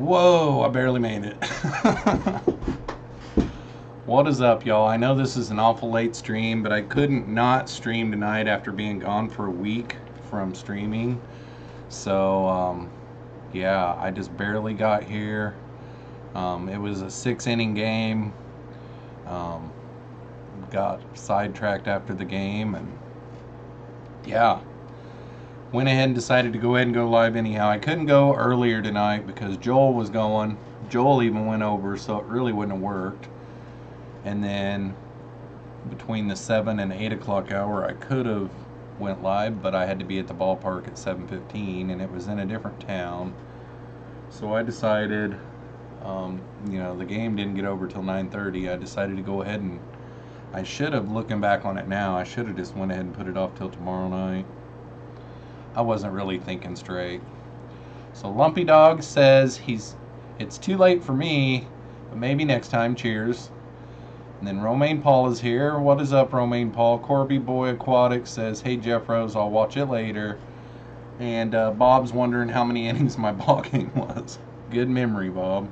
Whoa, I barely made it. What is up, y'all? I know this is an awful late stream, but I couldn't not stream tonight after being gone for a week from streaming. So, yeah, I just barely got here. It was a 6-inning game. Um, got sidetracked after the game, and yeah, went ahead and decided to go ahead and go live anyhow. I couldn't go earlier tonight because Joel was going. Joel even went over, so it really wouldn't have worked. And then between the 7 and 8 o'clock hour, I could have went live, but I had to be at the ballpark at 7:15, and it was in a different town. So I decided, the game didn't get over till 9:30. I decided to go ahead and I should have, looking back on it now, I should have just went ahead and put it off till tomorrow night. I wasn't really thinking straight. So Lumpy Dog says it's too late for me, but maybe next time. Cheers. And then Romaine Paul is here. What is up, Romaine Paul? Corby Boy Aquatic says, hey Jeffroz, I'll watch it later. And Bob's wondering how many innings my ball game was. Good memory, Bob.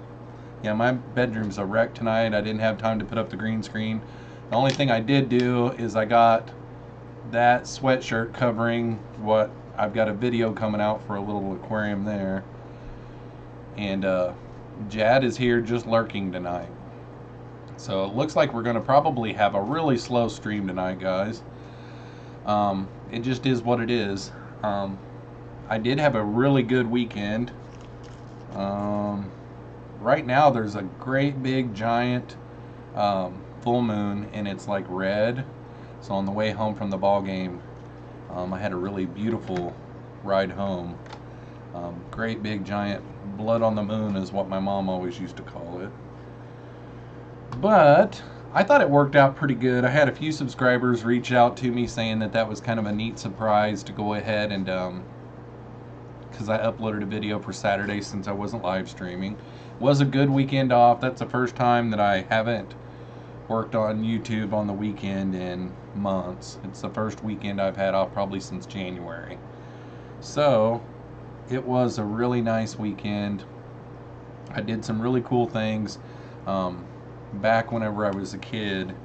Yeah, my bedroom's a wreck tonight. I didn't have time to put up the green screen. The only thing I did do is I got that sweatshirt covering what I've got a video coming out for a little aquarium there. And Jad is here just lurking tonight. So it looks like we're going to probably have a really slow stream tonight, guys. It just is what it is. I did have a really good weekend. Right now there's a great big giant full moon, and it's like red. So on the way home from the ball game, I had a really beautiful ride home. Great big giant blood on the moon is what my mom always used to call it. But I thought it worked out pretty good. I had a few subscribers reach out to me saying that was kind of a neat surprise to go ahead and because I uploaded a video for Saturday since I wasn't live streaming. It was a good weekend off. That's the first time that I haven't worked on YouTube on the weekend in months. It's the first weekend I've had off probably since January. So it was a really nice weekend. I did some really cool things. Back whenever I was a kid,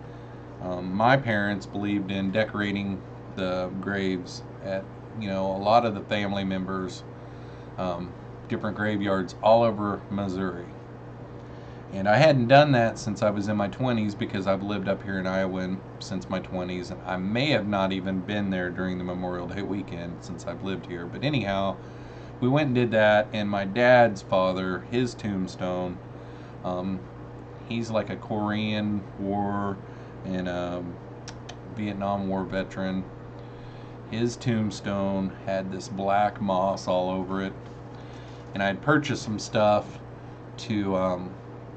my parents believed in decorating the graves at, a lot of the family members, different graveyards all over Missouri. And I hadn't done that since I was in my 20s because I've lived up here in Iowa since my 20s, and I may have not even been there during the Memorial Day weekend since I've lived here. But anyhow, we went and did that, and my dad's father, his tombstone, he's like a Korean War and Vietnam War veteran. His tombstone had this black moss all over it, and I'd purchased some stuff to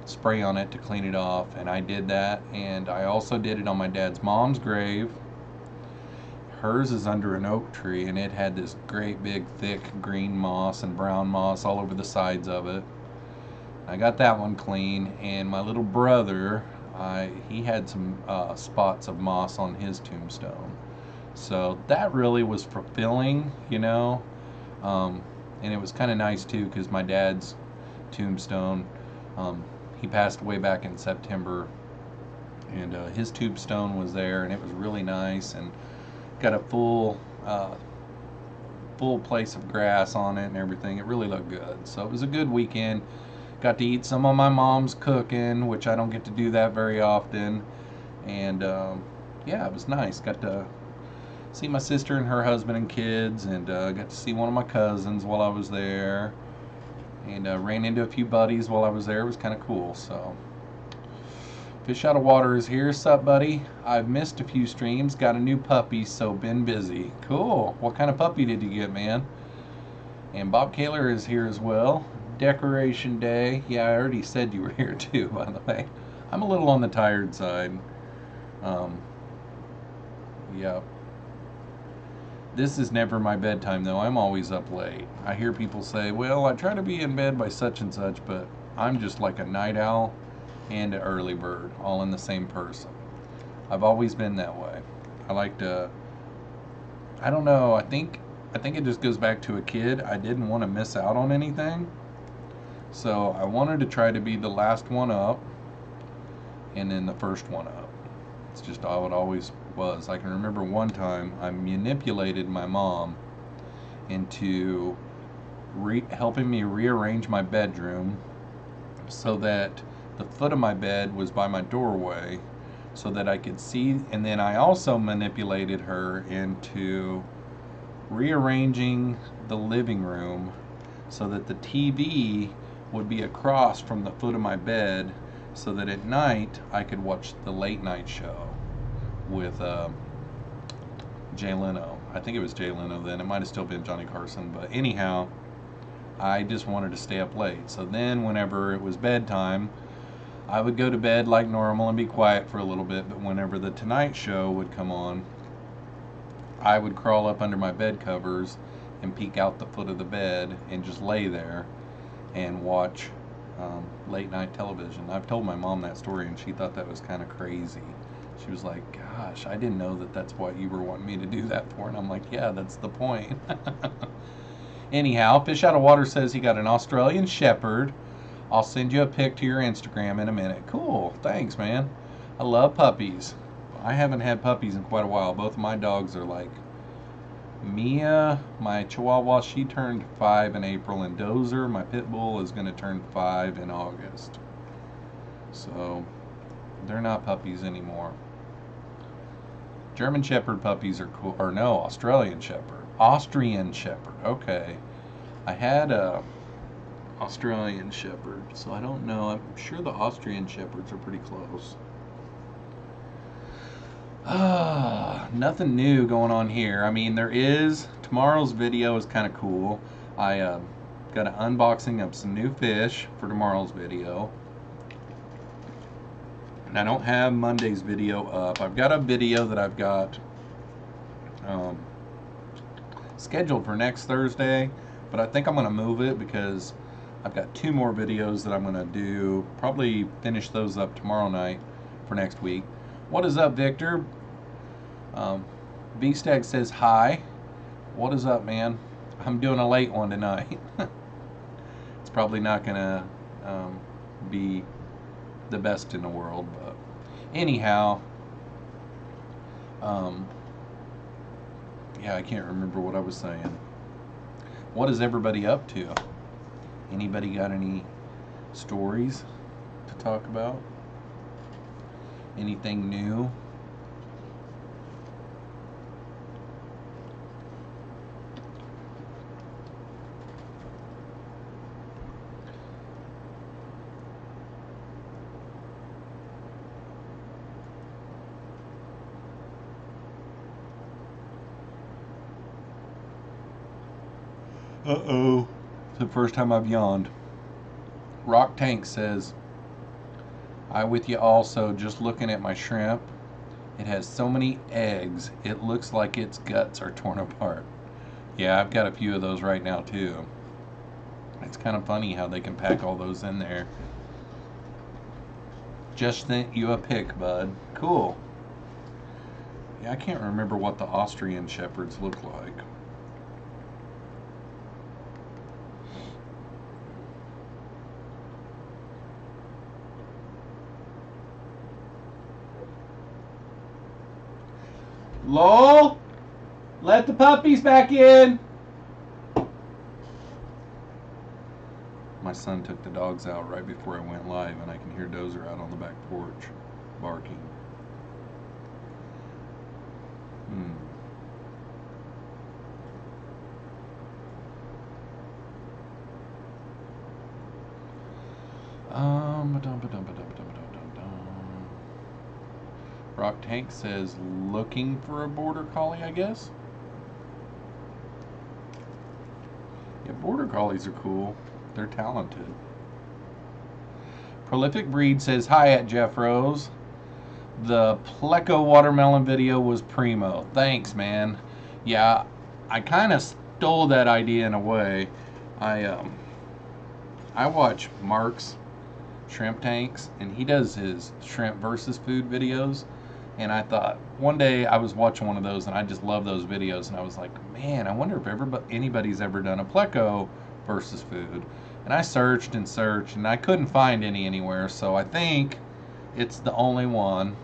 spray on it to clean it off, and I did that. And I also did it on my dad's mom's grave. Hers is under an oak tree, and it had this great big thick green moss and brown moss all over the sides of it. I got that one clean. And my little brother, he had some spots of moss on his tombstone. So that really was fulfilling, and it was kind of nice too because my dad's tombstone, he passed away back in September, and his tombstone was there, and it was really nice, and got a full place of grass on it and everything. It really looked good. So it was a good weekend. Got to eat some of my mom's cooking, which I don't get to do that very often. And yeah, it was nice. Got to see my sister and her husband and kids, and got to see one of my cousins while I was there, and ran into a few buddies while I was there. It was kind of cool. So Fish Out of Water is here. Sup, buddy? I've missed a few streams. Got a new puppy, so been busy. Cool. What kind of puppy did you get, man? And Bob Kaler is here as well. Decoration Day. Yeah, I already said you were here too, by the way. I'm a little on the tired side. Yeah. This is never my bedtime, though. I'm always up late. I hear people say, well, I try to be in bed by such and such, but I'm just like a night owl and an early bird, all in the same person. I've always been that way. I like to, I don't know, I think it just goes back to a kid. I didn't want to miss out on anything. So I wanted to try to be the last one up and then the first one up. It's just how it always was. I can remember one time I manipulated my mom into helping me rearrange my bedroom so that the foot of my bed was by my doorway so that I could see, and then I also manipulated her into rearranging the living room so that the TV would be across from the foot of my bed so that at night I could watch the late night show with Jay Leno. I think it was Jay Leno then. It might have still been Johnny Carson, but anyhow, I just wanted to stay up late. So then whenever it was bedtime, I would go to bed like normal and be quiet for a little bit, but whenever the Tonight Show would come on, I would crawl up under my bed covers and peek out the foot of the bed and just lay there and watch late night television. I've told my mom that story and she thought that was kind of crazy. She was like, gosh, I didn't know that that's what you were wanting me to do that for. And I'm like, yeah, that's the point. Anyhow, Fish Out of Water says he got an Australian Shepherd. I'll send you a pic to your Instagram in a minute. Cool, thanks, man. I love puppies. I haven't had puppies in quite a while. Both of my dogs are like Mia, my Chihuahua, she turned 5 in April, and Dozer, my pit bull, is going to turn 5 in August. So they're not puppies anymore. German Shepherd puppies are cool, or no, Australian Shepherd. Austrian Shepherd, okay. I had a Australian Shepherd, so I don't know. I'm sure the Austrian Shepherds are pretty close. Nothing new going on here. I mean, there is, tomorrow's video is kind of cool. I got an unboxing of some new fish for tomorrow's video. And I don't have Monday's video up. I've got a video that I've got scheduled for next Thursday, but I think I'm going to move it because I've got 2 more videos that I'm going to do. Probably finish those up tomorrow night for next week. What is up, Victor? V-Stag says hi. What is up, man? I'm doing a late one tonight. It's probably not going to be the best in the world, but anyhow, yeah, I can't remember what I was saying. What is everybody up to? Anybody got any stories to talk about? Anything new? Uh-oh. It's the first time I've yawned. Rock Tank says, I with you also, just looking at my shrimp. It has so many eggs, it looks like its guts are torn apart. Yeah, I've got a few of those right now too. It's kind of funny how they can pack all those in there. Just sent you a pic, bud. Cool. Yeah, I can't remember what the Austrian Shepherds look like. Lol, let the puppies back in. My son took the dogs out right before I went live, and I can hear Dozer out on the back porch barking. Rock Tank says, looking for a border collie, I guess. Yeah, border collies are cool. They're talented. Prolific Breed says, hi at Jeffroz. The Pleco watermelon video was primo. Thanks, man. Yeah, I kind of stole that idea in a way. I watch Mark's Shrimp Tanks, and he does his shrimp versus food videos. And I thought, one day I was watching one of those, and I just love those videos. And I was like, man, I wonder if anybody's ever done a Pleco versus food. And I searched and searched, and I couldn't find any anywhere, so I think it's the only one.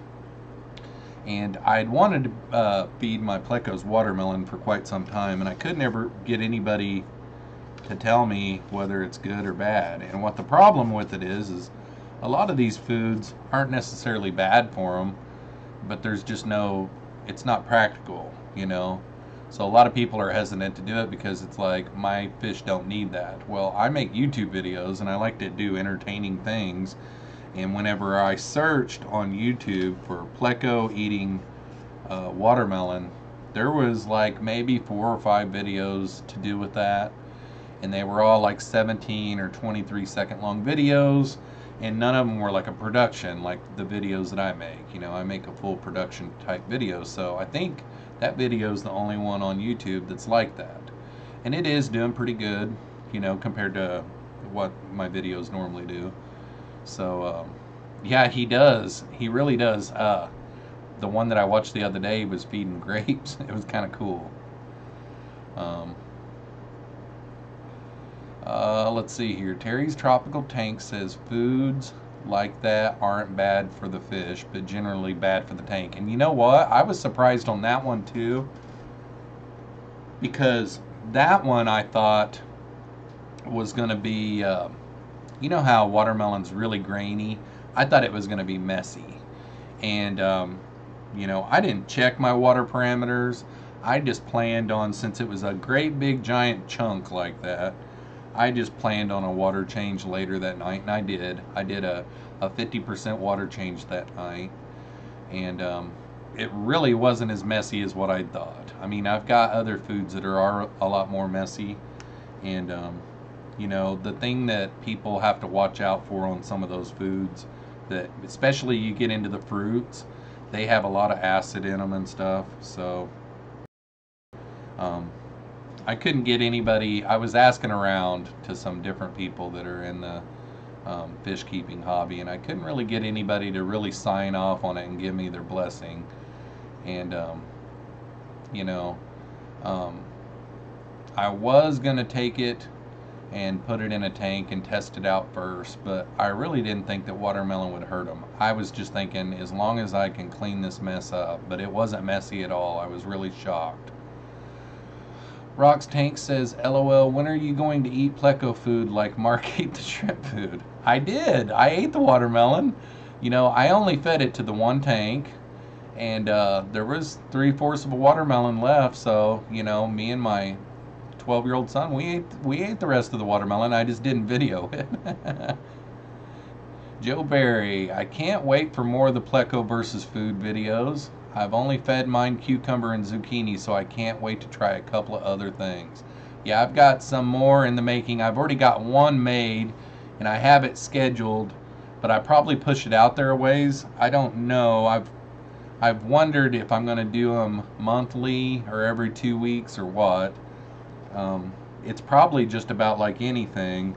And I'd wanted to feed my plecos watermelon for quite some time, and I could never get anybody to tell me whether it's good or bad. And what the problem with it is a lot of these foods aren't necessarily bad for them, but there's just no, it's not practical, you know. So a lot of people are hesitant to do it because it's like, my fish don't need that. Well, I make YouTube videos and I like to do entertaining things. And whenever I searched on YouTube for pleco eating watermelon, there was like maybe 4 or 5 videos to do with that. And they were all like 17 or 23 second long videos. And none of them were like a production like the videos that I make. You know, I make a full production type video. So I think that video is the only one on YouTube that's like that. And it is doing pretty good, you know, compared to what my videos normally do. So, yeah, he does. He really does. The one that I watched the other day was feeding grapes. It was kind of cool. Let's see here. Terry's Tropical Tank says foods like that aren't bad for the fish, but generally bad for the tank. And you know what? I was surprised on that one too, because that one I thought was going to be, you know how watermelon's really grainy? I thought it was going to be messy. And, you know, I didn't check my water parameters. I just planned on, since it was a great big giant chunk like that, I just planned on a water change later that night, and I did. I did a 50% water change that night, and it really wasn't as messy as what I thought. I mean, I've got other foods that are a lot more messy, and you know, the thing that people have to watch out for on some of those foods, that especially you get into the fruits, they have a lot of acid in them and stuff. So I couldn't get anybody. I was asking around to some different people that are in the fish keeping hobby, and I couldn't really get anybody to really sign off on it and give me their blessing. And you know, I was gonna take it and put it in a tank and test it out first, but I really didn't think that watermelon would hurt them. I was just thinking, as long as I can clean this mess up. But it wasn't messy at all. I was really shocked. Rock's Tank says, LOL, when are you going to eat pleco food like Mark ate the shrimp food? I did. I ate the watermelon. You know, I only fed it to the one tank, and there was 3/4 of a watermelon left. So, you know, me and my 12-year-old son, we ate the rest of the watermelon. I just didn't video it. Joe Barry, I can't wait for more of the pleco versus food videos. I've only fed mine cucumber and zucchini, so I can't wait to try a couple of other things. Yeah, I've got some more in the making. I've already got one made, and I have it scheduled, but I probably push it out there a ways. I don't know. I've wondered if I'm going to do them monthly or every 2 weeks or what. It's probably just about like anything.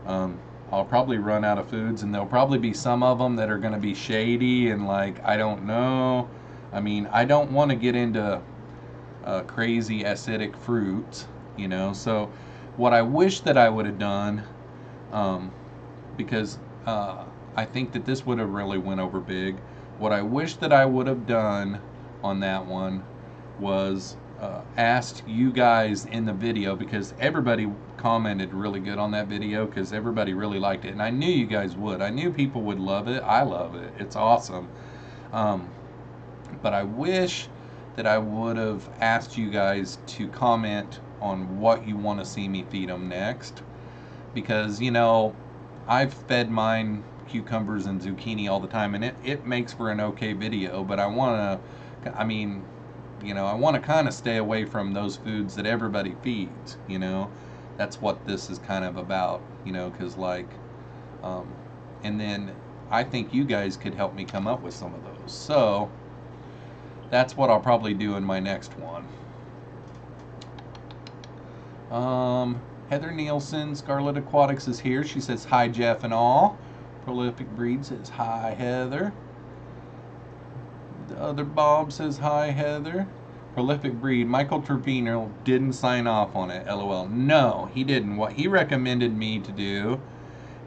I'll probably run out of foods, and there'll probably be some of them that are going to be shady and like, I don't know. I mean, I don't want to get into crazy acidic fruits, you know. So what I wish that I would have done, because I think that this would have really went over big. What I wish that I would have done on that one was asked you guys in the video, because everybody commented really good on that video, because everybody really liked it, and I knew you guys would. I knew people would love it. I love it. It's awesome. But I wish that I would have asked you guys to comment on what you want to see me feed them next, because, you know, I've fed mine cucumbers and zucchini all the time, and it makes for an okay video, but I want to, I mean, you know, I want to kind of stay away from those foods that everybody feeds, you know. That's what this is kind of about, you know, because like, and then I think you guys could help me come up with some of those. So that's what I'll probably do in my next one. Heather Nielsen, Scarlet Aquatics is here. She says, hi, Jeff and all. Prolific Breed says, hi, Heather. The other Bob says, hi, Heather. Prolific breed. Michael Trevino didn't sign off on it. LOL. No, he didn't. What he recommended me to do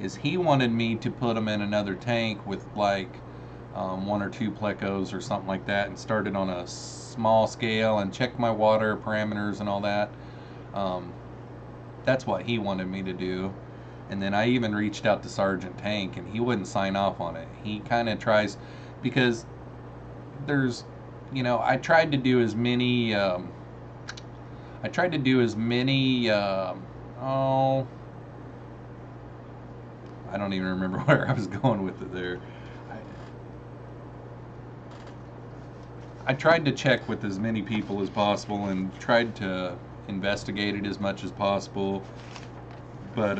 is he wanted me to put them in another tank with like one or two plecos or something like that, and start it on a small scale and check my water parameters and all that. That's what he wanted me to do. And then I even reached out to Sergeant Tank, and he wouldn't sign off on it. He kind of tries, because there's, I tried to do as many, oh, I don't even remember where I was going with it there. I tried to check with as many people as possible and tried to investigate it as much as possible, but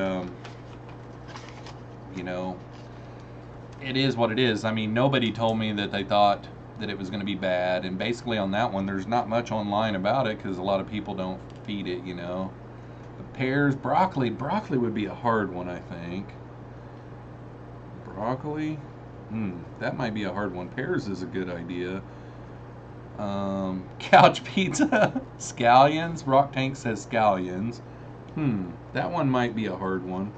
it is what it is. I mean, nobody told me that they thought that it was going to be bad, and basically on that one there's not much online about it because a lot of people don't feed it. But pears, broccoli would be a hard one, I think. Broccoli, that might be a hard one. Pears is a good idea. Couch pizza. Scallions. Rock Tank says scallions. That one might be a hard one.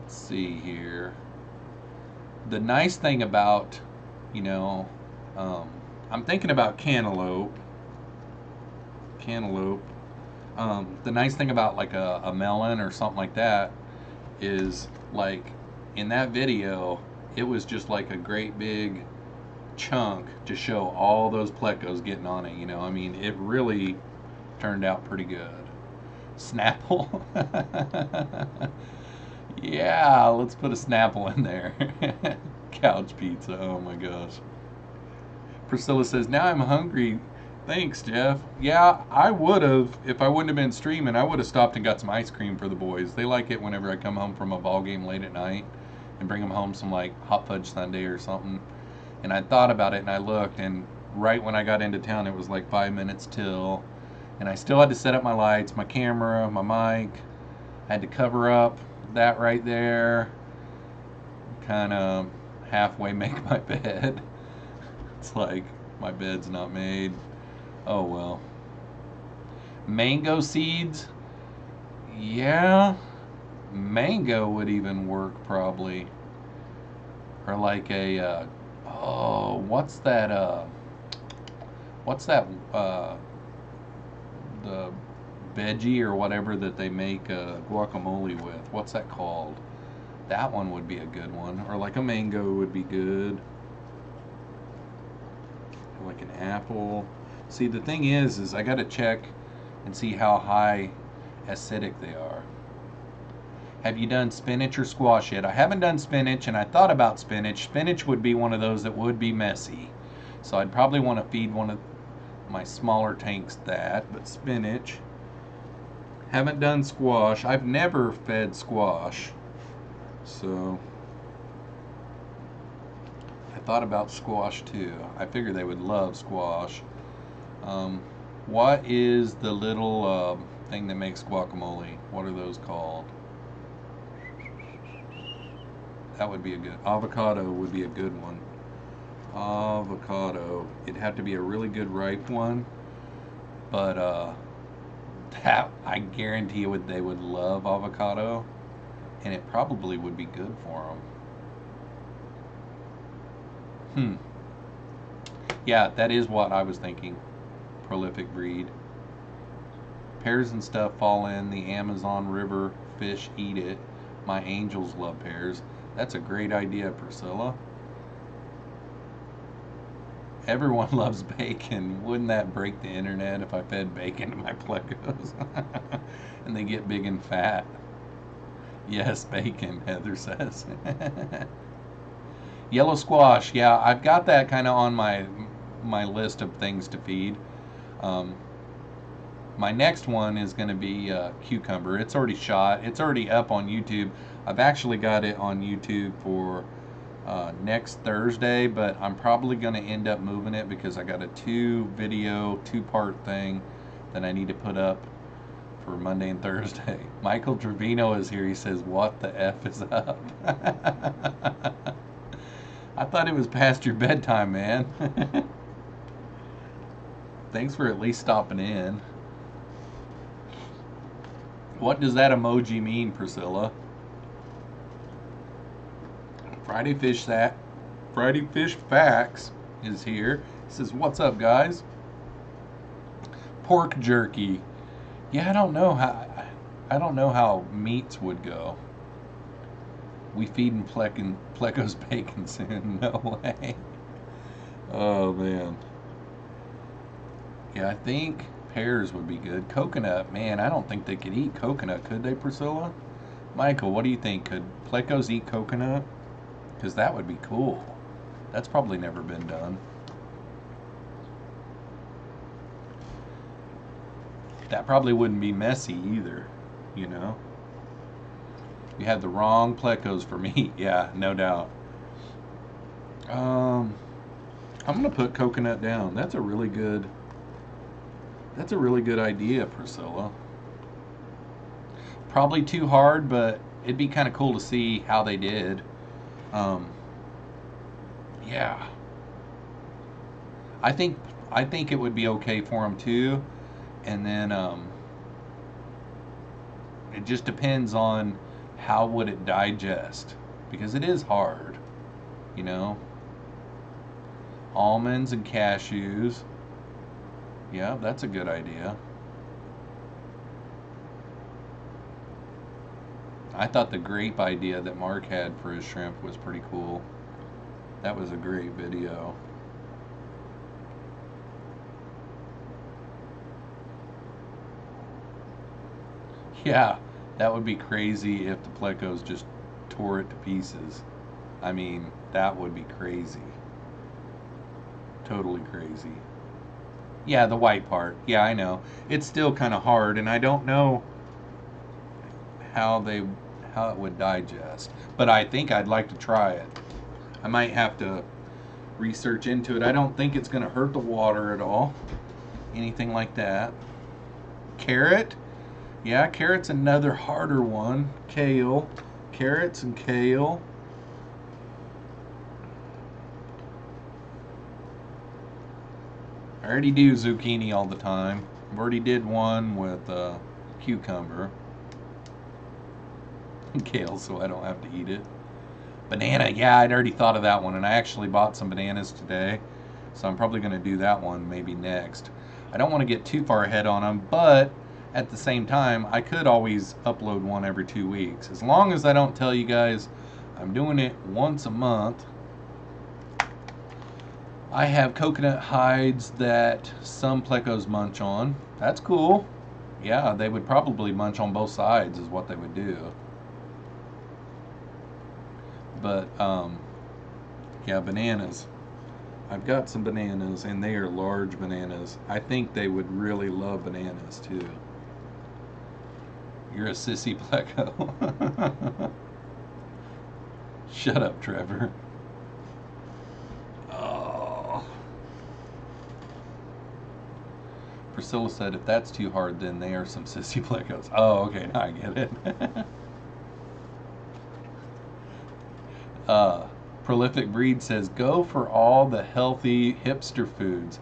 Let's see here. The nice thing about, I'm thinking about cantaloupe. The nice thing about like a melon or something like that is, like, in that video, it was just like a great big chunk to show all those plecos getting on it. I mean, it really turned out pretty good. Snapple. Yeah, let's put a Snapple in there. Couch pizza, oh my gosh. Priscilla says, now I'm hungry. Thanks, Jeff. Yeah, I would have, if I wouldn't have been streaming, I would have stopped and got some ice cream for the boys. They like it whenever I come home from a ball game late at night and bring them home some like hot fudge sundae or something. And I thought about it and I looked, and right when I got into town it was like 5 minutes till, and I still had to set up my lights, my camera, my mic. I had to cover up that right there, kind of halfway make my bed. It's like my bed's not made. Oh well. Mango seeds, yeah, mango would even work probably. Or like a what's that the veggie or whatever that they make guacamole with, what's that called? That one would be a good one. Or like a mango would be good. Like an apple. See, the thing is I gotta check and see how high acidic they are. Have you done spinach or squash yet? I haven't done spinach, and I thought about spinach. Spinach would be one of those that would be messy, so I'd probably want to feed one of my smaller tanks that. But spinach. Haven't done squash. I've never fed squash, so I thought about squash too. I figured they would love squash. What is the little thing that makes guacamole? What are those called? That would be a good, avocado would be a good one. Avocado. It'd have to be a really good ripe one, but that, I guarantee you they would love avocado, and it probably would be good for them. Yeah, that is what I was thinking. Prolific breed. Pears and stuff fall in the Amazon River. Fish eat it. My angels love pears. That's a great idea, Priscilla. Everyone loves bacon. Wouldn't that break the internet if I fed bacon to my plecos? And they get big and fat. Yes, bacon, Heather says. Yellow squash. Yeah, I've got that kind of on my list of things to feed. My next one is going to be cucumber. It's already shot. It's already up on YouTube. I've actually got it on YouTube for next Thursday, but I'm probably going to end up moving it because I got a two-part thing that I need to put up for Monday and Thursday. Michael Trevino is here. He says, what the F is up? I thought it was past your bedtime, man. Thanks for at least stopping in. What does that emoji mean, Priscilla? Friday Fish Facts is here. He says, "What's up, guys?" Pork jerky. Yeah, I don't know how meats would go. We feeding Plecos bacon soon. No way. Oh man. Yeah, I think pears would be good. Coconut, man, I don't think they could eat coconut, could they, Priscilla? Michael, what do you think? Could Plecos eat coconut? Because that would be cool. That's probably never been done. That probably wouldn't be messy either, you know? You had the wrong Plecos for meat. Yeah, no doubt. I'm gonna put coconut down. That's a really good idea, Priscilla. Probably too hard, but it'd be kind of cool to see how they did. Yeah. I think it would be okay for them too, and then it just depends on how would it digest, because it is hard, you know. Almonds and cashews. Yeah, that's a good idea. I thought the grape idea that Mark had for his shrimp was pretty cool. That was a great video. Yeah, that would be crazy if the Plecos just tore it to pieces. I mean, that would be crazy. Totally crazy. Yeah, the white part. Yeah, I know. It's still kind of hard, and I don't know how it would digest. But I think I'd like to try it. I might have to research into it. I don't think it's going to hurt the water at all. Anything like that. Carrot? Yeah, carrot's another harder one. Kale. Carrots and kale. I already do zucchini all the time. I've already did one with cucumber. Kale, so I don't have to eat it. Banana, yeah, I'd already thought of that one, and I actually bought some bananas today, so I'm probably going to do that one maybe next. I don't want to get too far ahead on them, but at the same time, I could always upload one every 2 weeks. As long as I don't tell you guys I'm doing it once a month. I have coconut hides that some Plecos munch on. That's cool. Yeah, they would probably munch on both sides is what they would do. But, yeah, bananas. I've got some bananas, and they are large bananas. I think they would really love bananas, too. You're a sissy Pleco. Shut up, Trevor. Oh. Priscilla said, if that's too hard, then they are some sissy Plecos. Oh, okay, now I get it. Prolific Breed says, go for all the healthy hipster foods.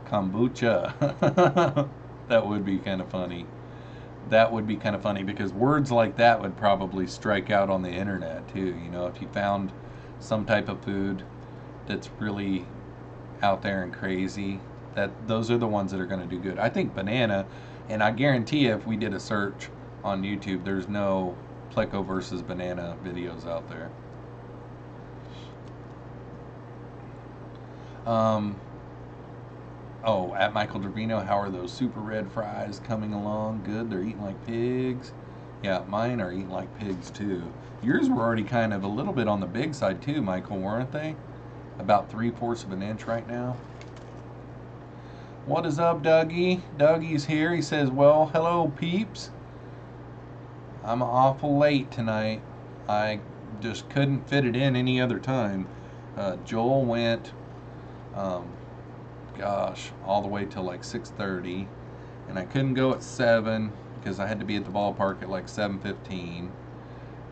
Kombucha. That would be kind of funny. That would be kind of funny because words like that would probably strike out on the internet too. You know, if you found some type of food that's really out there and crazy, those are the ones that are going to do good. I think banana, and I guarantee you if we did a search on YouTube, there's no Pleco versus banana videos out there. Oh, at Michael Dervino, how are those super red fries coming along? Good, they're eating like pigs. Yeah, mine are eating like pigs too. Yours were already kind of a little bit on the big side too, Michael, weren't they? About 3/4 of an inch right now. What is up, Dougie? Dougie's here. He says, well, hello, peeps. I'm awful late tonight. I just couldn't fit it in any other time. Joel went... gosh, all the way till like 6:30, and I couldn't go at 7 because I had to be at the ballpark at like 7:15,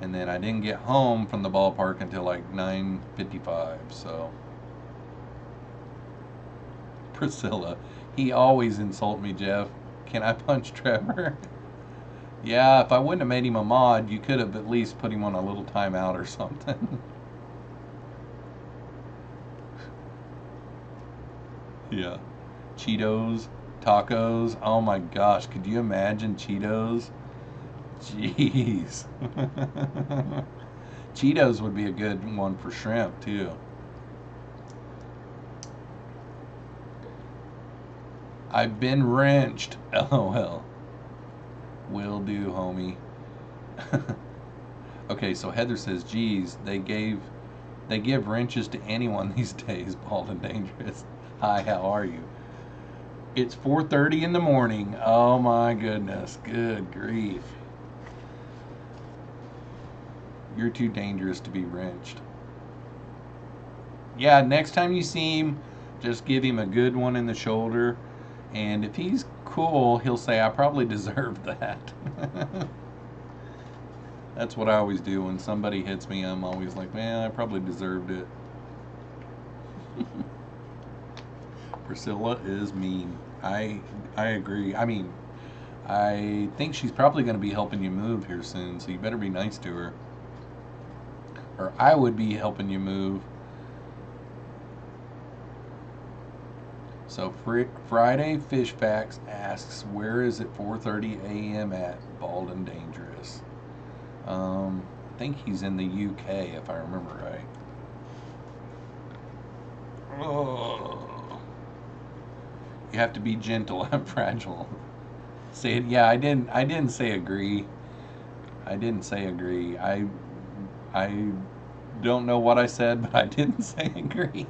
and then I didn't get home from the ballpark until like 9:55. So Priscilla. He always insult me, Jeff. Can I punch Trevor? Yeah, if I wouldn't have made him a mod, you could have at least put him on a little timeout or something. Yeah. Cheetos, tacos. Oh my gosh, could you imagine Cheetos? Jeez. Cheetos would be a good one for shrimp, too. I've been wrenched. LOL. Will do, homie. Okay, so Heather says, geez, they give wrenches to anyone these days, Bald and Dangerous. Hi, how are you? It's 4:30 in the morning. Oh my goodness. Good grief. You're too dangerous to be wrenched. Yeah, next time you see him, just give him a good one in the shoulder. And if he's cool, he'll say, I probably deserved that. That's what I always do. When somebody hits me, I'm always like, man, I probably deserved it. Priscilla is mean. I agree. I mean, I think she's probably going to be helping you move here soon, so you better be nice to her. Or I would be helping you move. So Friday Fish Facts asks, where is it 4:30 a.m. at Bald and Dangerous? I think he's in the UK, if I remember right. Oh. You have to be gentle. I'm fragile. Say it. Yeah, I didn't say agree. I didn't say agree. I don't know what I said, but I didn't say agree.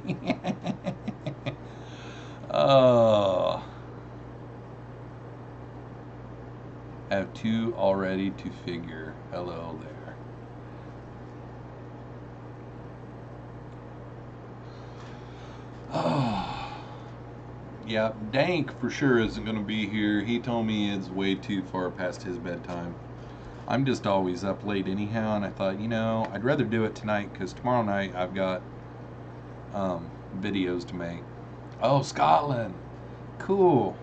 Oh. I have two already to figure. Hello there. Oh. Yeah, Dank for sure isn't going to be here. He told me it's way too far past his bedtime. I'm just always up late anyhow, and I thought, you know, I'd rather do it tonight because tomorrow night I've got videos to make. Oh, Scotland. Cool.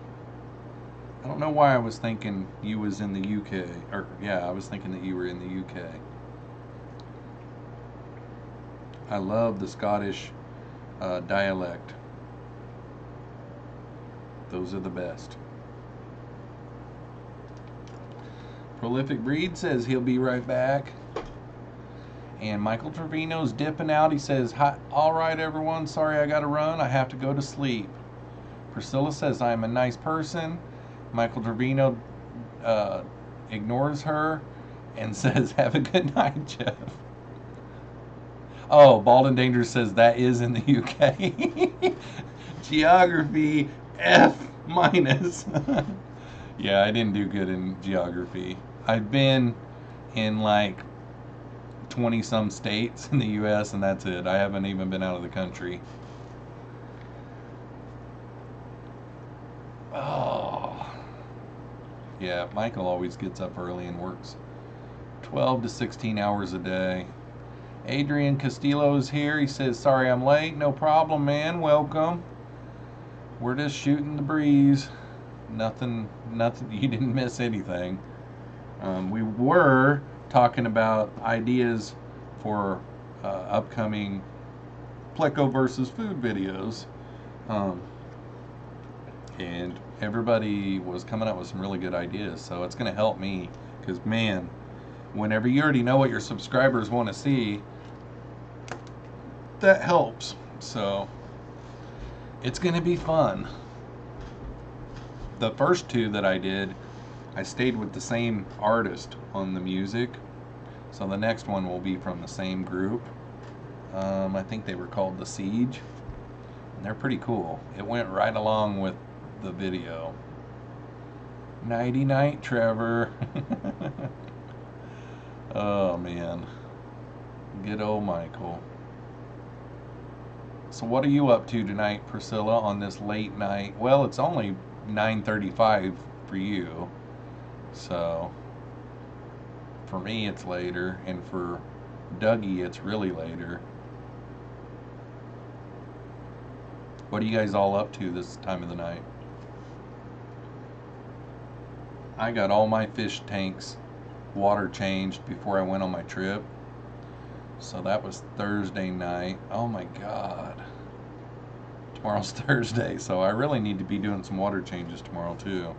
I don't know why I was thinking you was in the UK. Or, yeah, I was thinking that you were in the UK. I love the Scottish dialect. Those are the best. Prolific Breed says he'll be right back. And Michael Trevino's dipping out. He says, hi, all right, everyone. Sorry I got to run. I have to go to sleep. Priscilla says, I'm a nice person. Michael Trevino ignores her and says, have a good night, Jeff. Oh, Bald and Dangerous says that is in the UK. Geography F-. Yeah, I didn't do good in geography. I've been in like 20 some states in the US and that's it. I haven't even been out of the country. Oh. Yeah, Michael always gets up early and works 12 to 16 hours a day. Adrian Castillo is here. He says, sorry I'm late. No problem, man. Welcome. We're just shooting the breeze. Nothing, you didn't miss anything. We were talking about ideas for upcoming Pleco versus food videos. And everybody was coming up with some really good ideas, so it's going to help me because, man, whenever you already know what your subscribers want to see, that helps. So it's going to be fun. The first two that I did, I stayed with the same artist on the music, so the next one will be from the same group. I think they were called The Siege, and they're pretty cool. It went right along with the video. Nighty night, Trevor. Oh man, good old Michael. So what are you up to tonight, Priscilla, on this late night? Well, it's only 9:35 for you, so for me it's later, and for Dougie it's really later. What are you guys all up to this time of the night? I got all my fish tanks water changed before I went on my trip. So that was Thursday night. Oh my God. Tomorrow's Thursday, so I really need to be doing some water changes tomorrow too.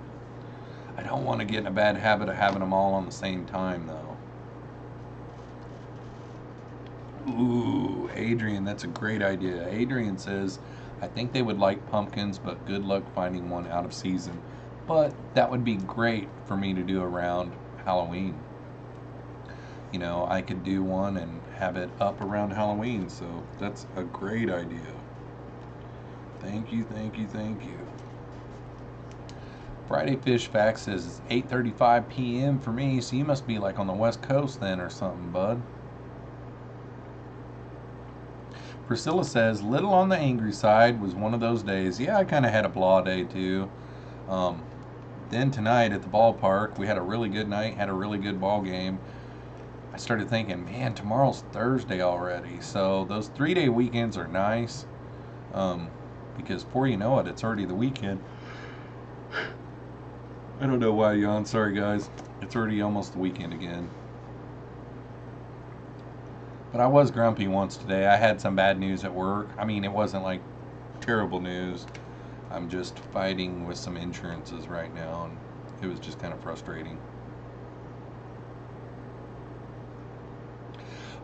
I don't want to get in a bad habit of having them all on the same time though. Ooh, Adrian, that's a great idea. Adrian says, I think they would like pumpkins, but good luck finding one out of season. But that would be great for me to do around Halloween. You know, I could do one and have it up around Halloween, so that's a great idea. Thank you, thank you, thank you. Friday Fish Fact says it's 8:35 p.m. for me, so you must be like on the West Coast then or something, bud. Priscilla says, little on the angry side, was one of those days. Yeah, I kind of had a blah day too. Then tonight at the ballpark, we had a really good night, had a really good ball game. I started thinking, man, tomorrow's Thursday already. So those 3-day weekends are nice. Because before you know it, it's already the weekend. I don't know why I yawn. Sorry, guys. It's already almost the weekend again. But I was grumpy once today. I had some bad news at work. I mean, it wasn't like terrible news. I'm just fighting with some insurances right now, and it was just kind of frustrating.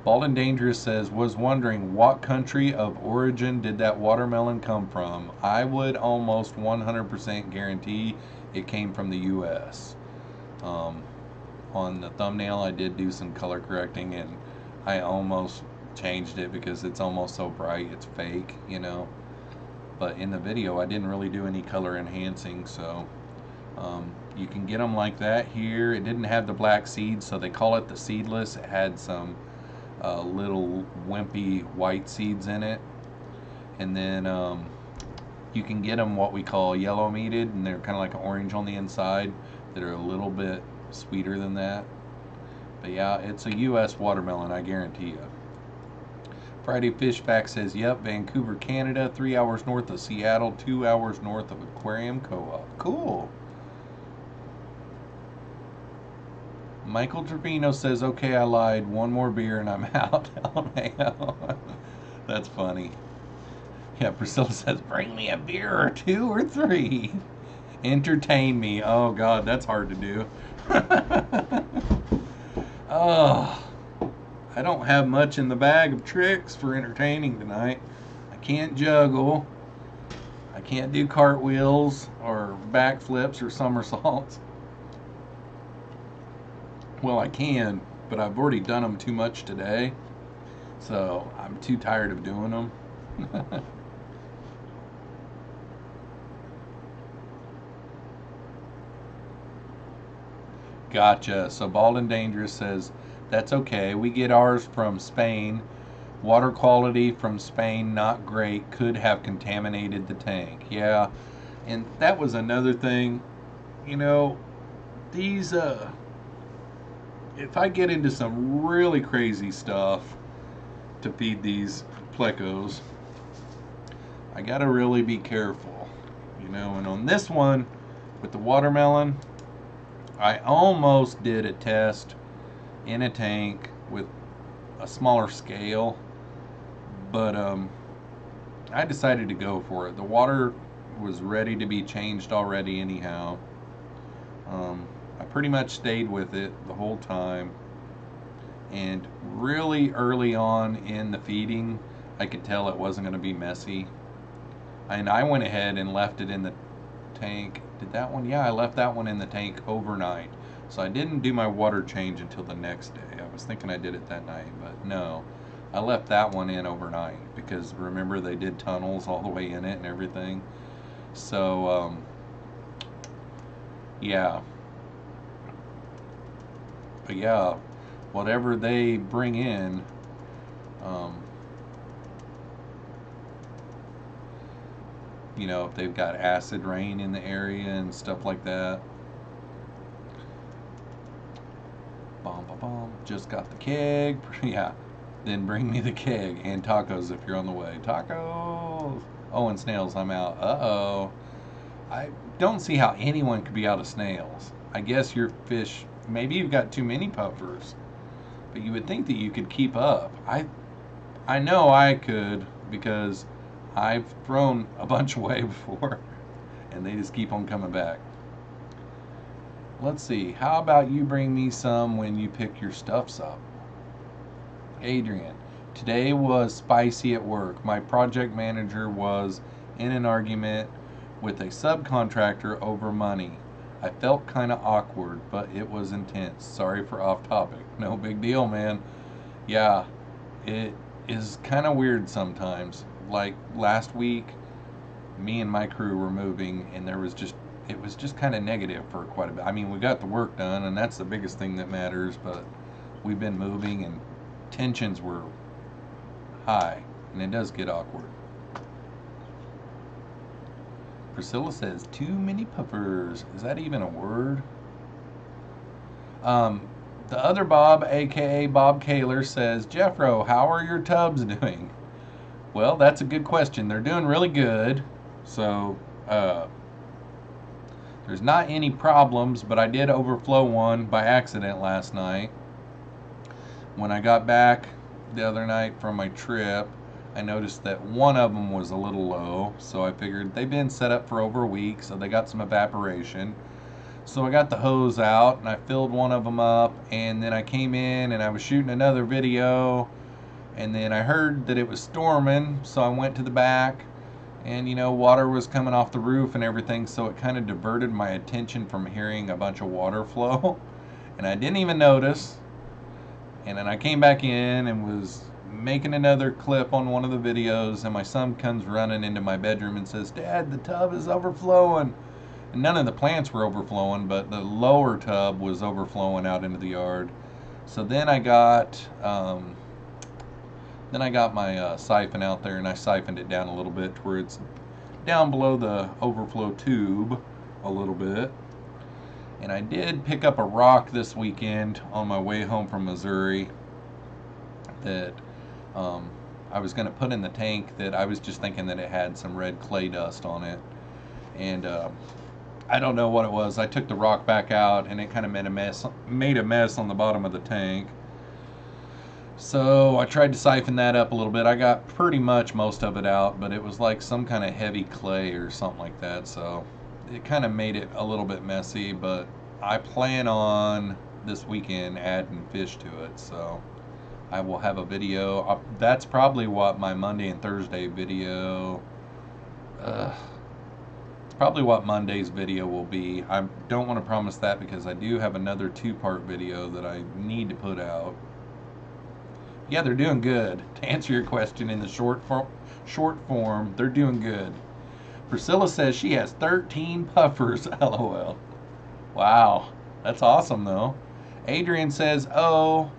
Bald and Dangerous says, was wondering what country of origin did that watermelon come from? I would almost 100% guarantee it came from the U.S. On the thumbnail, I did do some color correcting, and I almost changed it because it's almost so bright, it's fake, you know. But in the video, I didn't really do any color enhancing, so you can get them like that here. It didn't have the black seeds, so they call it the seedless. It had some little wimpy white seeds in it, and then you can get them what we call yellow meated, and they're kind of like orange on the inside that are a little bit sweeter than that. But yeah, it's a US watermelon, I guarantee you. Friday Fish Fact says, yep, Vancouver, Canada, 3 hours north of Seattle, 2 hours north of Aquarium Co-op. Cool. Michael Trevino says, okay, I lied. One more beer and I'm out. LMAO. That's funny. Yeah, Priscilla says, bring me a beer or 2 or 3. Entertain me. Oh, God, that's hard to do. Oh, I don't have much in the bag of tricks for entertaining tonight. I can't juggle. I can't do cartwheels or backflips or somersaults. Well, I can, but I've already done them too much today, so I'm too tired of doing them. Gotcha. So Bald and Dangerous says, that's okay. We get ours from Spain. Water quality from Spain, not great. Could have contaminated the tank. Yeah, and that was another thing. You know, these, if I get into some really crazy stuff to feed these plecos, I gotta really be careful, you know. And on this one with the watermelon, I almost did a test in a tank with a smaller scale, but I decided to go for it. The water was ready to be changed already anyhow. I pretty much stayed with it the whole time, and really early on in the feeding I could tell it wasn't going to be messy, and I went ahead and left it in the tank. Did that one? Yeah, I left that one in the tank overnight, so I didn't do my water change until the next day. I was thinking I did it that night, but no, I left that one in overnight because remember they did tunnels all the way in it and everything. So yeah. But yeah, whatever they bring in, you know, if they've got acid rain in the area and stuff like that. Bomb, bomb, bomb. Just got the keg. Yeah, then bring me the keg and tacos if you're on the way. Tacos! Oh, and snails, I'm out. Uh-oh. I don't see how anyone could be out of snails. I guess your fish, maybe you've got too many puffers, but you would think that you could keep up. I know I could because I've thrown a bunch away before and they just keep on coming back. Let's see. How about you bring me some when you pick your stuffs up? Adrian, today was spicy at work. My project manager was in an argument with a subcontractor over money. I felt kind of awkward, but it was intense. Sorry for off topic. No big deal, man. Yeah, it is kind of weird sometimes. Like last week, me and my crew were moving, and it was just kind of negative for quite a bit. I mean, we got the work done, and that's the biggest thing that matters, but we've been moving, and tensions were high, and it does get awkward. Priscilla says, too many puffers. Is that even a word? The other Bob, aka Bob Kaler, says, Jeffro, how are your tubs doing? Well, that's a good question. They're doing really good. So, there's not any problems, but I did overflow one by accident last night. When I got back the other night from my trip, I noticed that one of them was a little low, so I figured they've been set up for over a week, so they got some evaporation. So I got the hose out and I filled one of them up, and then I came in and I was shooting another video, and then I heard that it was storming, so I went to the back, and you know, water was coming off the roof and everything, so it kind of diverted my attention from hearing a bunch of water flow, and I didn't even notice. And then I came back in and was making another clip on one of the videos, and my son comes running into my bedroom and says, Dad, the tub is overflowing. And none of the plants were overflowing, but the lower tub was overflowing out into the yard. So then I got my siphon out there, and I siphoned it down a little bit to where it's down below the overflow tube a little bit. And I did pick up a rock this weekend on my way home from Missouri that I was going to put in the tank, that I was just thinking that it had some red clay dust on it. And I don't know what it was. I took the rock back out, and it kind of made a mess on the bottom of the tank. So I tried to siphon that up a little bit. I got pretty much most of it out, but it was like some kind of heavy clay or something like that. So it kind of made it a little bit messy, but I plan on this weekend adding fish to it. So I will have a video. That's probably what my Monday and Thursday video, it's probably what Monday's video will be. I don't want to promise that because I do have another 2-part video that I need to put out. Yeah, they're doing good. To answer your question in the short form, they're doing good. Priscilla says she has 13 puffers, LOL. Wow, that's awesome though. Adrian says, oh,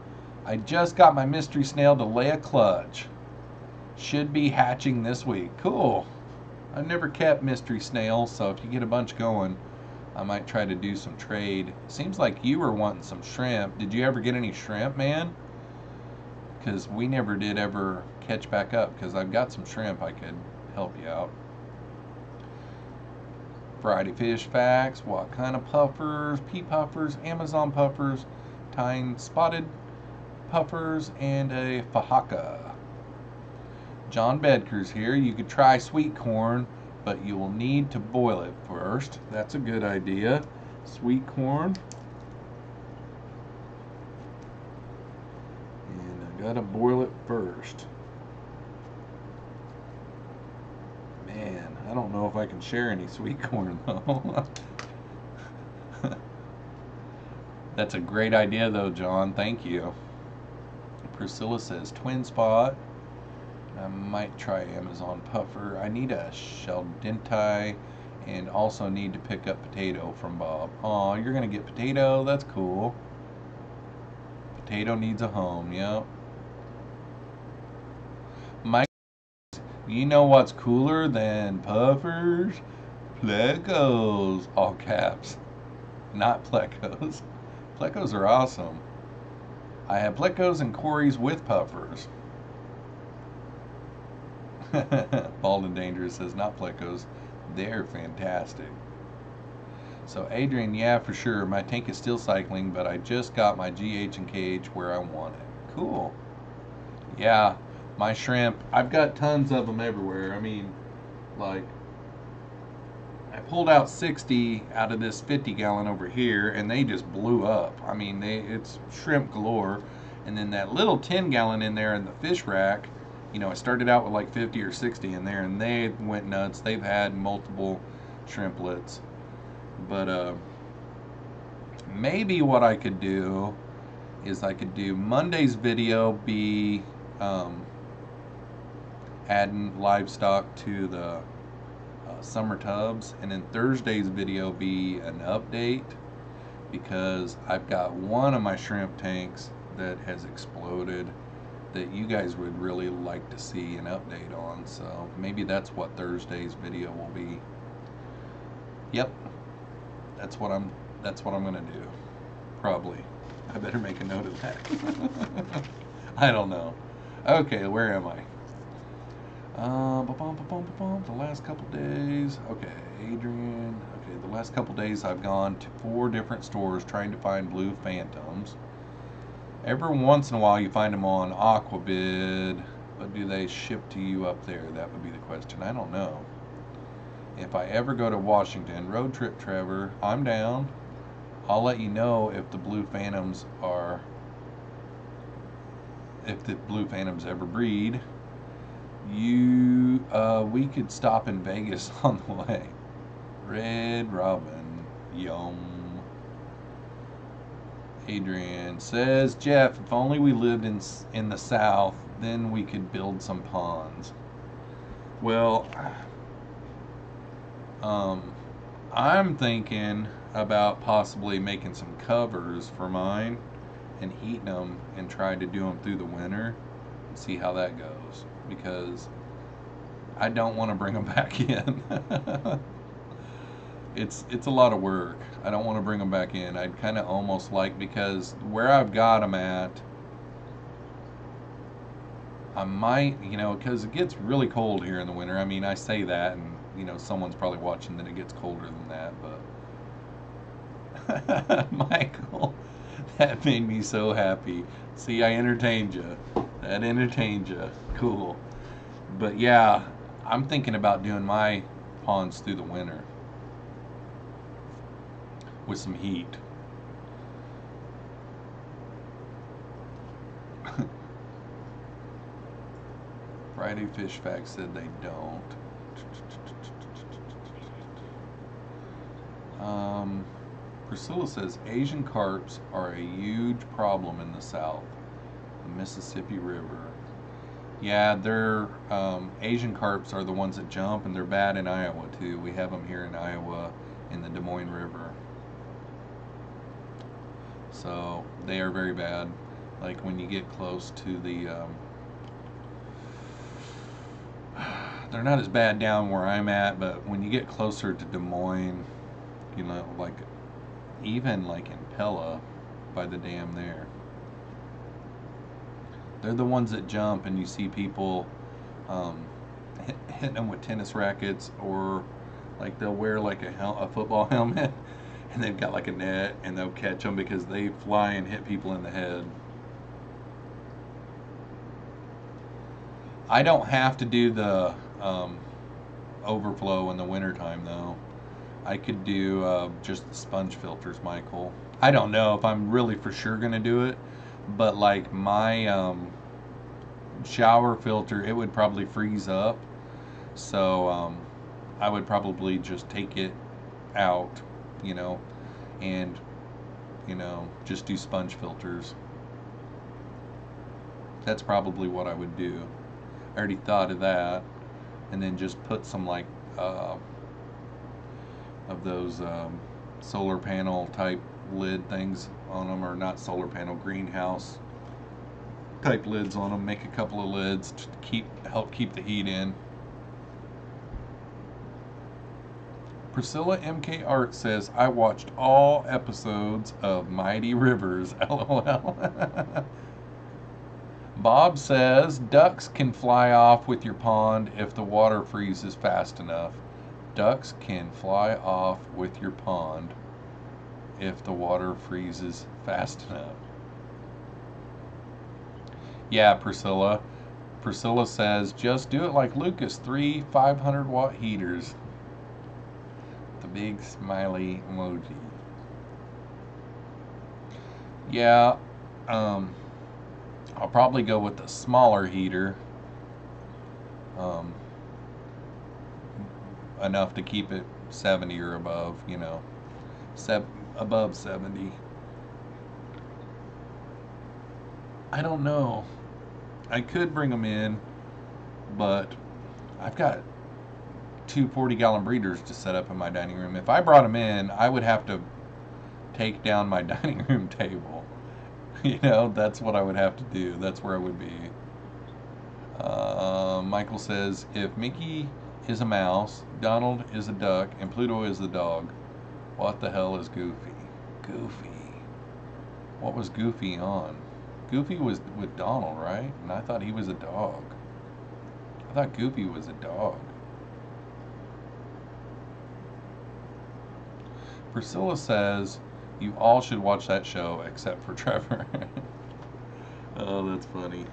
I just got my mystery snail to lay a clutch. Should be hatching this week. Cool. I've never kept mystery snails, so if you get a bunch going, I might try to do some trade. Seems like you were wanting some shrimp. Did you ever get any shrimp, man? Because we never did ever catch back up, because I've got some shrimp I could help you out. Friday fish facts. What kind of puffers? Pea puffers, Amazon puffers, tying spotted puffers, and a fajaka. John Bedker's here. You could try sweet corn, but you will need to boil it first. That's a good idea. Sweet corn. And I gotta boil it first. Man, I don't know if I can share any sweet corn though. That's a great idea though, John. Thank you. Priscilla says twin spot. I might try Amazon puffer. I need a shell denti and also need to pick up potato from Bob. Aw, you're gonna get potato? That's cool. Potato needs a home, yep. Mike, you know what's cooler than puffers? Plecos, all caps. Not plecos. Plecos are awesome. I have plecos and Corys with puffers. Bald and Dangerous says, not plecos. They're fantastic. So Adrian, yeah, for sure. My tank is still cycling, but I just got my GH and KH where I want it. Cool. Yeah, my shrimp, I've got tons of them everywhere. I mean, like, I pulled out 60 out of this 50 gallon over here, and they just blew up. I mean, it's shrimp galore. And then that little 10 gallon in there in the fish rack, you know, I started out with like 50 or 60 in there, and they went nuts. They've had multiple shrimplets. But maybe what I could do is I could do Monday's video be adding livestock to the summer tubs, and then Thursday's video be an update, because I've got one of my shrimp tanks that has exploded that you guys would really like to see an update on. So maybe that's what Thursday's video will be. Yep, that's what I'm gonna do. Probably. I better make a note of that. I don't know. Okay, where am I? The last couple days. Okay, Adrian. Okay, the last couple days I've gone to 4 different stores trying to find blue phantoms. Every once in a while you find them on Aquabid, but do they ship to you up there? That would be the question. I don't know. If I ever go to Washington, road trip, Trevor, I'm down. I'll let you know if the blue phantoms ever breed. We could stop in Vegas on the way. Red Robin, yum. Adrian says, Jeff, if only we lived in the South, then we could build some ponds. Well, I'm thinking about possibly making some covers for mine and heating them and trying to do them through the winter and see how that goes, because I don't want to bring them back in. It's a lot of work. I don't want to bring them back in. I'd kind of almost like, because where I've got them at, I might, you know, because it gets really cold here in the winter. I mean, I say that, and you know, someone's probably watching that it gets colder than that, but Michael, that made me so happy. See, I entertained you. That entertained you. Cool. But yeah, I'm thinking about doing my ponds through the winter with some heat. Friday Fish Facts said they don't. Priscilla says Asian carps are a huge problem in the South, the Mississippi River. Yeah, they're Asian carps are the ones that jump, and they're bad in Iowa too. We have them here in Iowa in the Des Moines River. So they are very bad. Like when you get close to the they're not as bad down where I'm at, but when you get closer to Des Moines, you know, like even like in Pella by the dam there, they're the ones that jump, and you see people hitting them with tennis rackets, or like they'll wear like a football helmet and they've got like a net, and they'll catch them because they fly and hit people in the head. I don't have to do the overflow in the wintertime though. I could do just the sponge filters, Michael. I don't know if I'm really for sure gonna do it, but like my shower filter, it would probably freeze up, so I would probably just take it out, you know, and you know, just do sponge filters. That's probably what I would do. I already thought of that, and then just put some like of those solar panel type lid things on them, or not solar panel, greenhouse type lids on them. Make a couple of lids to help keep the heat in. Priscilla MK Art says, I watched all episodes of Mighty Rivers, LOL. Bob says ducks can fly off with your pond if the water freezes fast enough. Ducks can fly off with your pond if the water freezes fast enough. Yeah, Priscilla. Priscilla says just do it like Lucas, 3 500-watt heaters. The big smiley emoji. Yeah, I'll probably go with the smaller heater. Enough to keep it 70 or above, you know, above 70. I don't know. I could bring them in, but I've got two 40-gallon breeders to set up in my dining room. If I brought them in, I would have to take down my dining room table. You know, that's what I would have to do. That's where I would be. Michael says, if Mickey is a mouse, Donald is a duck, and Pluto is the dog, what the hell is Goofy? Goofy. What was Goofy on? Goofy was with Donald, right? And I thought he was a dog. I thought Goofy was a dog. Priscilla says, you all should watch that show except for Trevor. Oh, that's funny.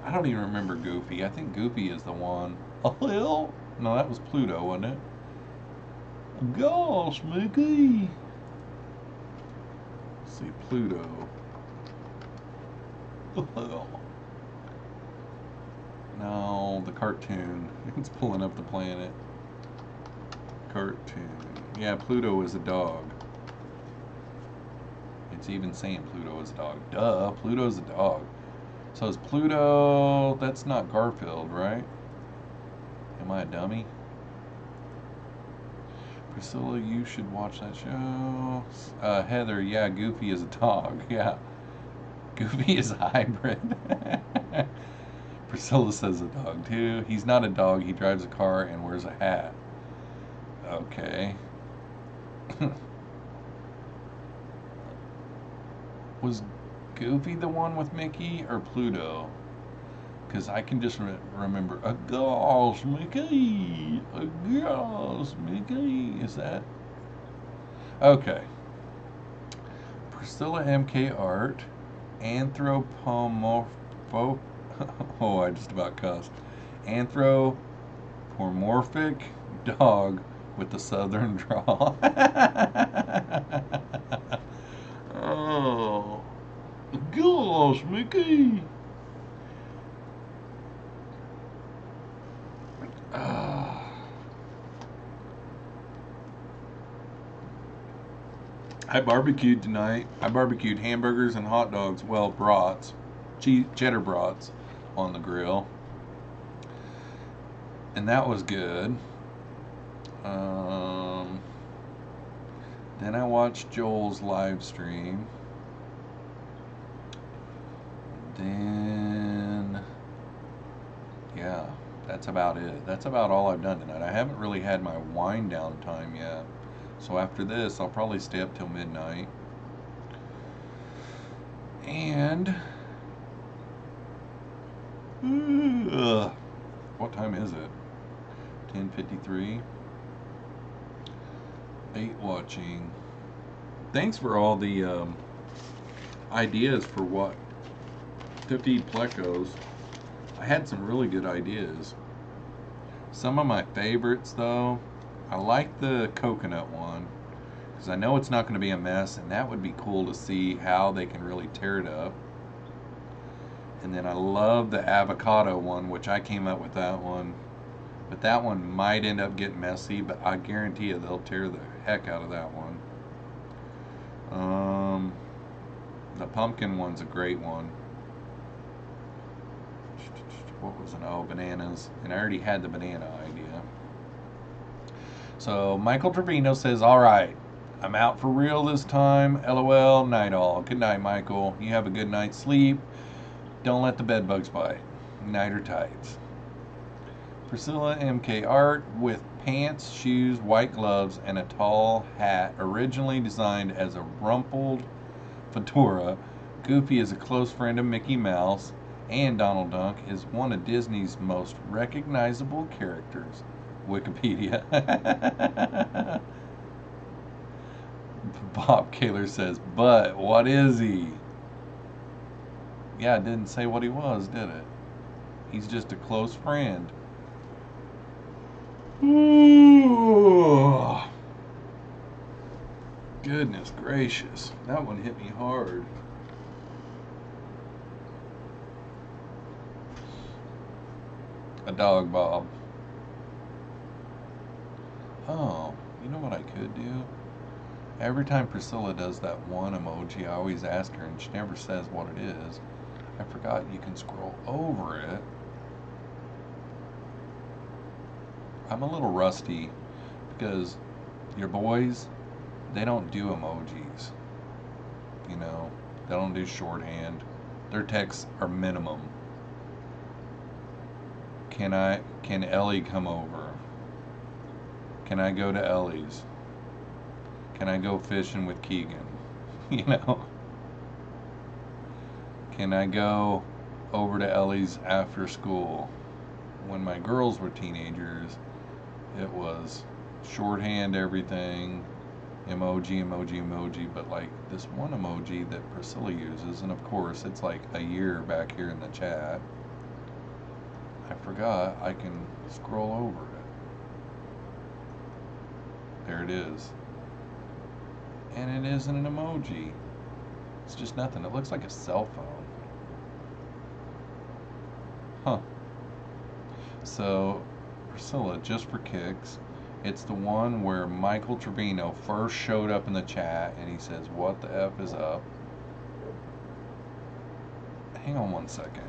I don't even remember Goofy. I think Goofy is the one. Oh, hell? No, that was Pluto, wasn't it? Gosh, Mickey. Let's see, Pluto. No, the cartoon. It's pulling up the planet. Cartoon. Yeah, Pluto is a dog. It's even saying Pluto is a dog. Duh, Pluto's a dog. So is Pluto... That's not Garfield, right? Am I a dummy? Priscilla, you should watch that show. Heather, yeah, Goofy is a dog. Yeah. Goofy is a hybrid. Priscilla says a dog too. He's not a dog. He drives a car and wears a hat. Okay. Was Goofy the one with Mickey or Pluto? Because I can just remember, a gosh, Mickey! A gosh, Mickey! Is that? Okay. Priscilla MK Art. Anthropomorphic. Oh, I just about cussed. Anthropomorphic dog with the southern drawl. Oh, gosh, Mickey. I barbecued tonight. I barbecued hamburgers and hot dogs, well, brats, cheddar brats on the grill. And that was good. Then I watched Joel's live stream. Then, yeah, that's about it. That's about all I've done tonight. I haven't really had my wind down time yet. So after this, I'll probably stay up till midnight. And what time is it? 10:53. 8 watching. Thanks for all the ideas for what to feed plecos. I had some really good ideas. Some of my favorites though, I like the coconut one because I know it's not going to be a mess, and that would be cool to see how they can really tear it up. And then I love the avocado one, which I came up with that one. But that one might end up getting messy, but I guarantee you they'll tear the heck out of that one. The pumpkin one's a great one. What was it? Oh, bananas. And I already had the banana idea. So Michael Trevino says, all right, I'm out for real this time. LOL, night all. Good night, Michael. You have a good night's sleep. Don't let the bed bugs bite. Nighter tights. Priscilla MK Art with pants, shoes, white gloves, and a tall hat, originally designed as a rumpled fedora. Goofy is a close friend of Mickey Mouse. and Donald Duck is one of Disney's most recognizable characters. Wikipedia. Bob Kaler says, but what is he? Yeah, it didn't say what he was, did it? He's just a close friend. Ooh. Goodness gracious. That one hit me hard. A dog, Bob. Oh, you know what I could do? Every time Priscilla does that one emoji, I always ask her and she never says what it is. I forgot you can scroll over it. I'm a little rusty because your boys, they don't do emojis. You know, they don't do shorthand. Their texts are minimum. Can Ellie come over? Can I go to Ellie's? Can I go fishing with Keegan? You know? Can I go over to Ellie's after school? When my girls were teenagers, it was shorthand everything, emoji, emoji, emoji, but like this one emoji that Priscilla uses, and of course it's like a year back here in the chat. I forgot I can scroll over it. There it is. And it isn't an emoji. It's just nothing. It looks like a cell phone. Huh. So, Priscilla, just for kicks, it's the one where Michael Trevino first showed up in the chat and he says, what the F is up? Hang on one second.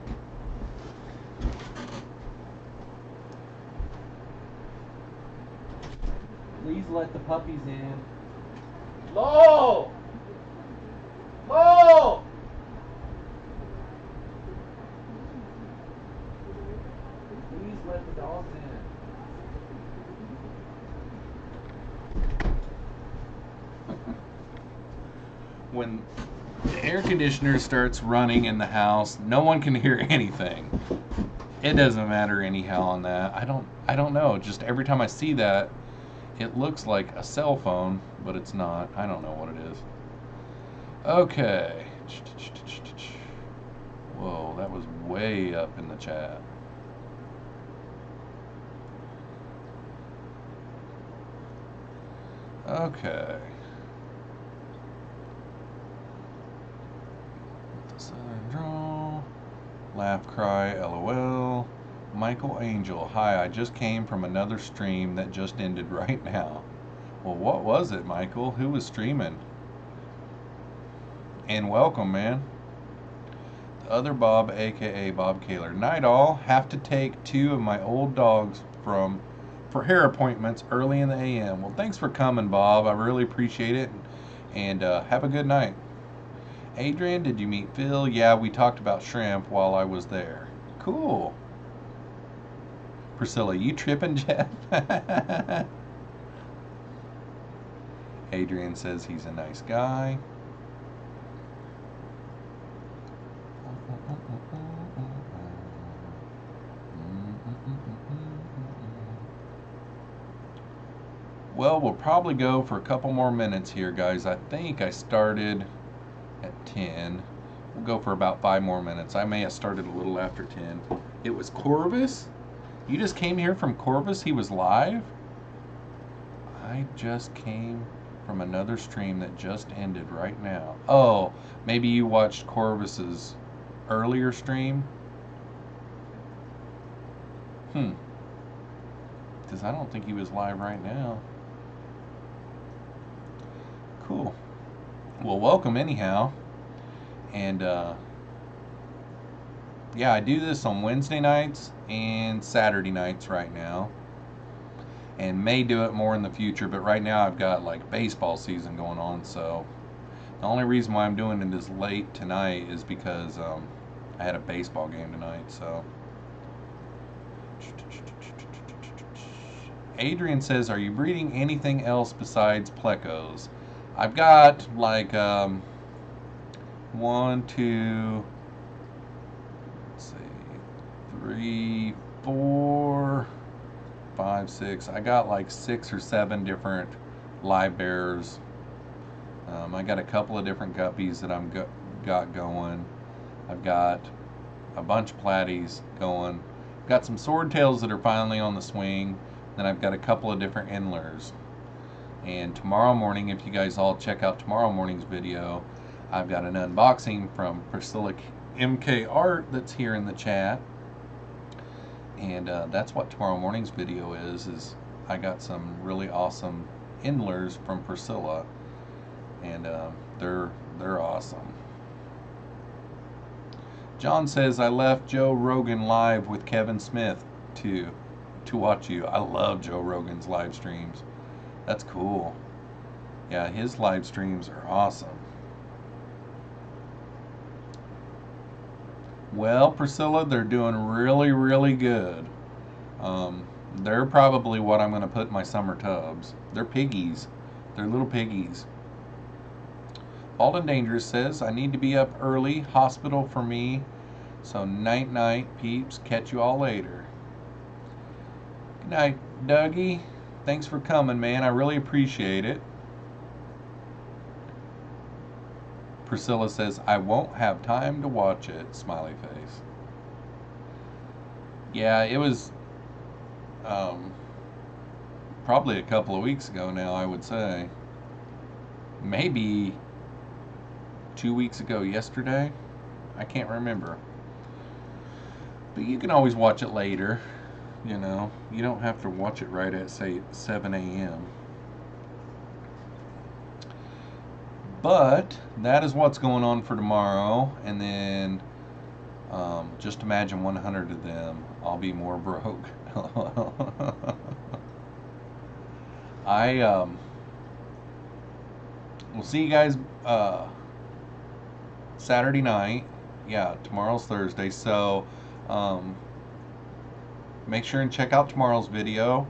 Please let the puppies in. Lo! Lo! Please let the dogs in. When the air conditioner starts running in the house, no one can hear anything. It doesn't matter anyhow on that. I don't know. Just every time I see that, it looks like a cell phone, but it's not. I don't know what it is. Okay. Whoa, that was way up in the chat. Okay. Southern draw. Laugh, cry, LOL. Michael Angel, hi, I just came from another stream that just ended right now. Well, what was it, Michael? Who was streaming? And welcome, man. The other Bob, aka Bob Kaler. Night all, have to take 2 of my old dogs for hair appointments early in the AM. Well, thanks for coming, Bob. I really appreciate it. And have a good night. Adrian, did you meet Phil? Yeah, we talked about shrimp while I was there. Cool. Priscilla, you tripping, Jeff? Adrian says he's a nice guy. Well, we'll probably go for a couple more minutes here, guys. I think I started at 10. We'll go for about 5 more minutes. I may have started a little after 10. It was Corvus? You just came here from Corvus? He was live? I just came from another stream that just ended right now. Oh, maybe you watched Corvus's earlier stream? Because I don't think he was live right now. Cool. Well, welcome anyhow. And yeah, I do this on Wednesday nights and Saturday nights right now, and may do it more in the future, but right now I've got like baseball season going on, so the only reason why I'm doing it this late tonight is because I had a baseball game tonight. So Adrian says, are you breeding anything else besides plecos? I've got like 1, 2, 6, 3, 4, 5, 6. I got like 6 or 7 different live bears. I got a couple of different guppies that I'm got going. I've got a bunch of platies going. Got some swordtails that are finally on the swing. Then I've got a couple of different endlers. And tomorrow morning, if you guys all check out tomorrow morning's video, I've got an unboxing from Priscilla MK Art that's here in the chat. And that's what tomorrow morning's video is I got some really awesome endlers from Priscilla. And they're awesome. John says, I left Joe Rogan live with Kevin Smith to watch you. I love Joe Rogan's live streams. That's cool. Yeah, his live streams are awesome. Well, Priscilla, they're doing really, really good. They're probably what I'm going to put in my summer tubs. They're piggies. They're little piggies. Alden Dangerous says, I need to be up early, hospital for me, so night night peeps, catch you all later. Good night, Dougie. Thanks for coming, man. I really appreciate it. Priscilla says, I won't have time to watch it, smiley face. Yeah, it was probably a couple of weeks ago now, I would say. Maybe 2 weeks ago yesterday. I can't remember. But you can always watch it later. You know, you don't have to watch it right at, say, 7 a.m. But that is what's going on for tomorrow. And then just imagine 100 of them. I'll be more broke. We'll see you guys Saturday night. Yeah, tomorrow's Thursday, so make sure and check out tomorrow's video.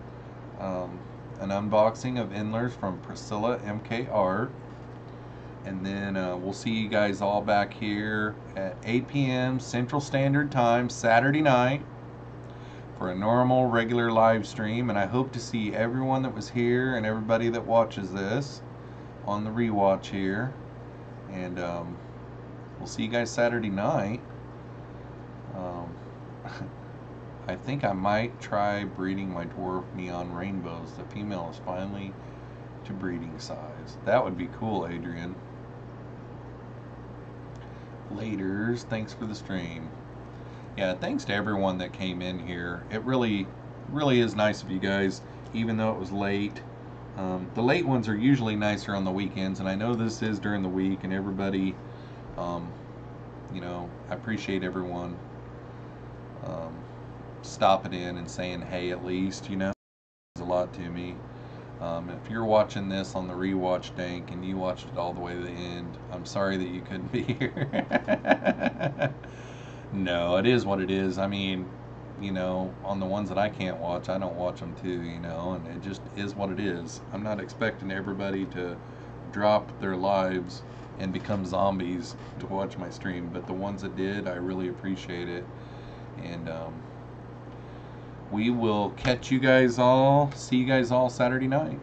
An unboxing of endlers from Priscilla MK Art. And then we'll see you guys all back here at 8 p.m. Central Standard Time Saturday night for a normal regular live stream. And I hope to see everyone that was here and everybody that watches this on the rewatch here. And we'll see you guys Saturday night. I think I might try breeding my dwarf neon rainbows. The female is finally to breeding size. That would be cool, Adrian. Laters, thanks for the stream. Yeah, thanks to everyone that came in here. It really is nice of you guys, even though it was late. The late ones are usually nicer on the weekends, and I know this is during the week, and everybody, you know, I appreciate everyone stopping in and saying hey at least, you know. It means a lot to me. If you're watching this on the rewatch dank and you watched it all the way to the end, I'm sorry that you couldn't be here. No, it is what it is. I mean, you know, on the ones that I can't watch, I don't watch them too, you know, and it just is what it is. I'm not expecting everybody to drop their lives and become zombies to watch my stream, but the ones that did, I really appreciate it. And we will catch you guys all, see you guys all Saturday night.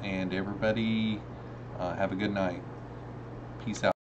And everybody have a good night. Peace out.